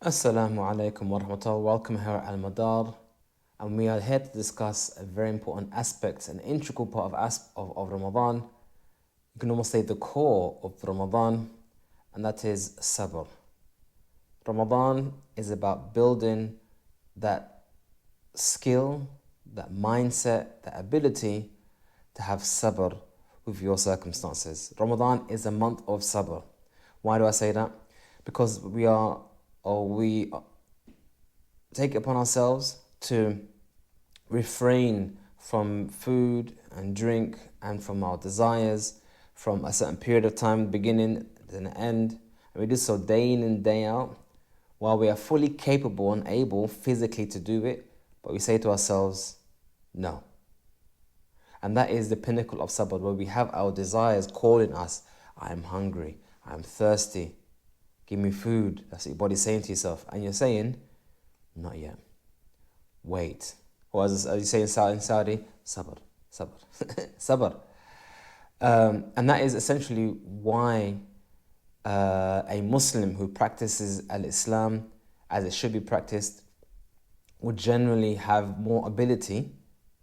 Assalamu alaikum wa rahmatullah. Welcome here at Al Madar, and we are here to discuss a very important aspect, an integral part of Ramadan. You can almost say the core of Ramadan, and that is sabr. Ramadan is about building that skill, that mindset, that ability to have sabr with your circumstances. Ramadan is a month of sabr. Why do I say that? Because we take it upon ourselves to refrain from food and drink and from our desires from a certain period of time, beginning to an end. And we do so day in and day out while we are fully capable and able physically to do it, but we say to ourselves, no. And that is the pinnacle of sabr, where we have our desires calling us. I am hungry, I am thirsty, give me food. That's what your body's saying to yourself. And you're saying, not yet. Wait. Or as you say in Saudi, sabr, sabr, sabr. And that is essentially why a Muslim who practices al-Islam as it should be practiced would generally have more ability,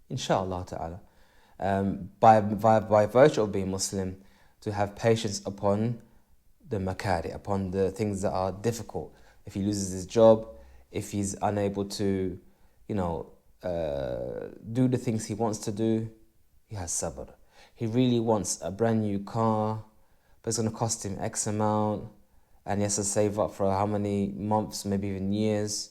inshallah ta'ala, by virtue of being Muslim, to have patience upon the makari, upon the things that are difficult. If he loses his job, if he's unable to, do the things he wants to do, he has sabr. He really wants a brand new car, but it's going to cost him X amount, and he has to save up for how many months, maybe even years,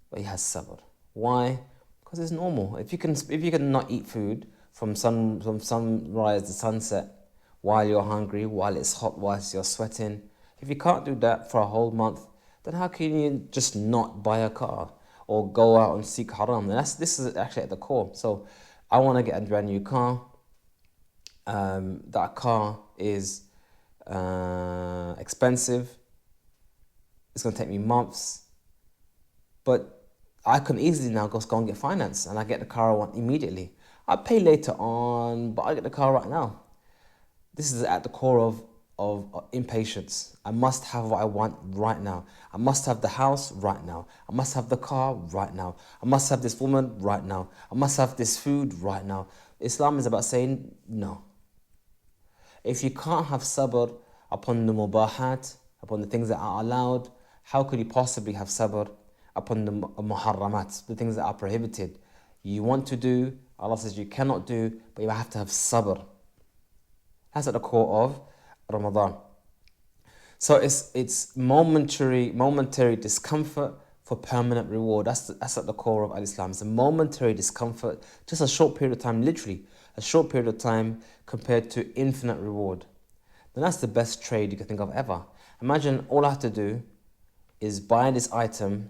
but he has sabr. Why? Because it's normal. If you can not eat food from sunrise to sunset, while you're hungry, while it's hot, whilst you're sweating, if you can't do that for a whole month, then how can you just not buy a car or go out and seek haram? And this is actually at the core. So I want to get a brand new car. That car is expensive. It's going to take me months. But I can easily now go and get finance, and I get the car I want immediately. I'll pay later on, but I get the car right now. This is at the core of impatience. I must have what I want right now. I must have the house right now. I must have the car right now. I must have this woman right now. I must have this food right now. Islam is about saying no. If you can't have sabr upon the mubahat, upon the things that are allowed, how could you possibly have sabr upon the muharramat, the things that are prohibited? You want to do, Allah says you cannot do, but you have to have sabr. That's at the core of Ramadan. So it's momentary discomfort for permanent reward. That's at the core of Al-Islam. It's a momentary discomfort, just a short period of time, literally a short period of time compared to infinite reward. Then that's the best trade you can think of ever. Imagine all I have to do is buy this item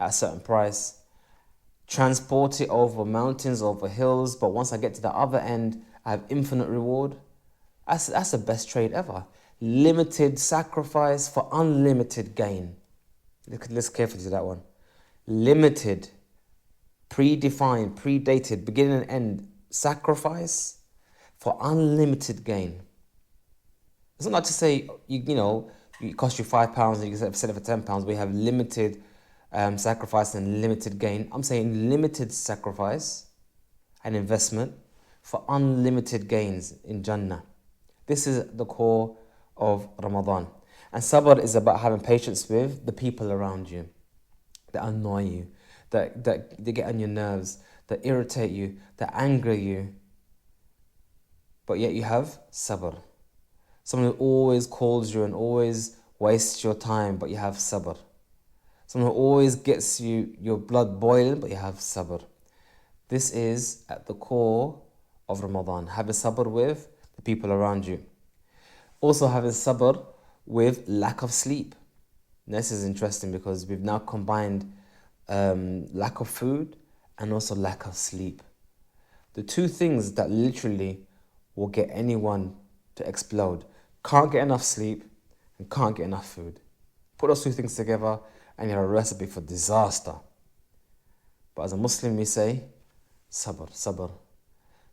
at a certain price, transport it over mountains, over hills, but once I get to the other end, I have infinite reward. That's the best trade ever. Limited sacrifice for unlimited gain. Let's carefully to that one. Limited, predefined, predated, beginning and end sacrifice for unlimited gain. It's not like to say, it costs you £5 and you can sell it for £10. We have limited sacrifice and limited gain. I'm saying limited sacrifice and investment for unlimited gains in Jannah. This is the core of Ramadan. And sabr is about having patience with the people around you that annoy you, that they get on your nerves, that irritate you, that anger you. But yet you have sabr. Someone who always calls you and always wastes your time, but you have sabr. Someone who always gets your blood boiling, but you have sabr. This is at the core of Ramadan. Have a sabr with the people around you. Also having sabr with lack of sleep. Now, this is interesting because we've now combined lack of food and also lack of sleep. The two things that literally will get anyone to explode. Can't get enough sleep and can't get enough food. Put those two things together and you have a recipe for disaster. But as a Muslim we say, sabr, sabr.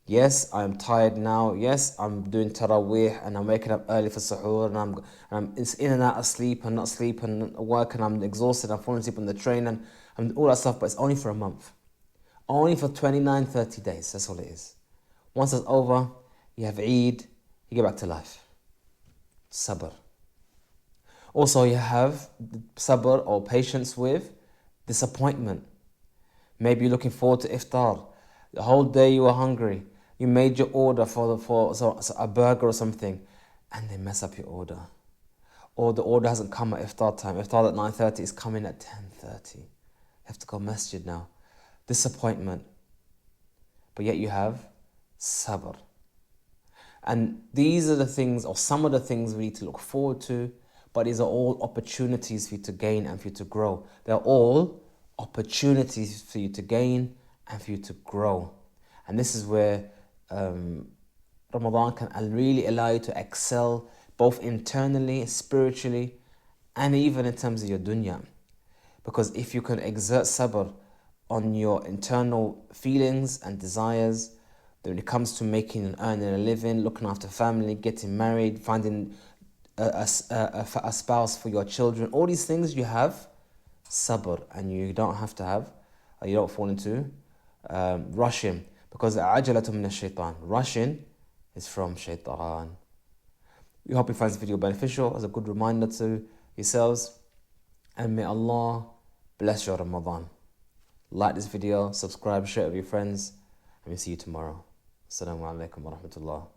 Yes, I'm tired now. Yes, I'm doing Taraweeh and I'm waking up early for suhoor and I'm it's in and out of sleep and not sleep and work and I'm exhausted. I'm falling asleep on the train and all that stuff, but it's only for a month. Only for 29, 30 days. That's all it is. Once it's over, you have Eid, you get back to life. Sabr. Also, you have sabr or patience with disappointment. Maybe you're looking forward to iftar. The whole day you were hungry. You made your order for a burger or something, and they mess up your order. Or the order hasn't come at iftar time. Iftar at 9:30 is coming at 10:30. You have to go masjid now. Disappointment. But yet you have sabr. And these are the things, or some of the things we need to look forward to, but these are all opportunities for you to gain and for you to grow. They're all opportunities for you to gain and for you to grow. And this is where Ramadan can really allow you to excel both internally, spiritually, and even in terms of your dunya. Because if you can exert sabr on your internal feelings and desires, then when it comes to making and earning a living, looking after family, getting married, finding a spouse for your children, all these things you have sabr, and you don't have to have, you don't fall into rushing, because ajalatu min ash-shaytan, rushing is from shaitan. We hope you find this video beneficial as a good reminder to yourselves, and may Allah bless your Ramadan. Like this video, subscribe, share it with your friends, and we'll see you tomorrow. Assalamu alaikum wa rahmatullah.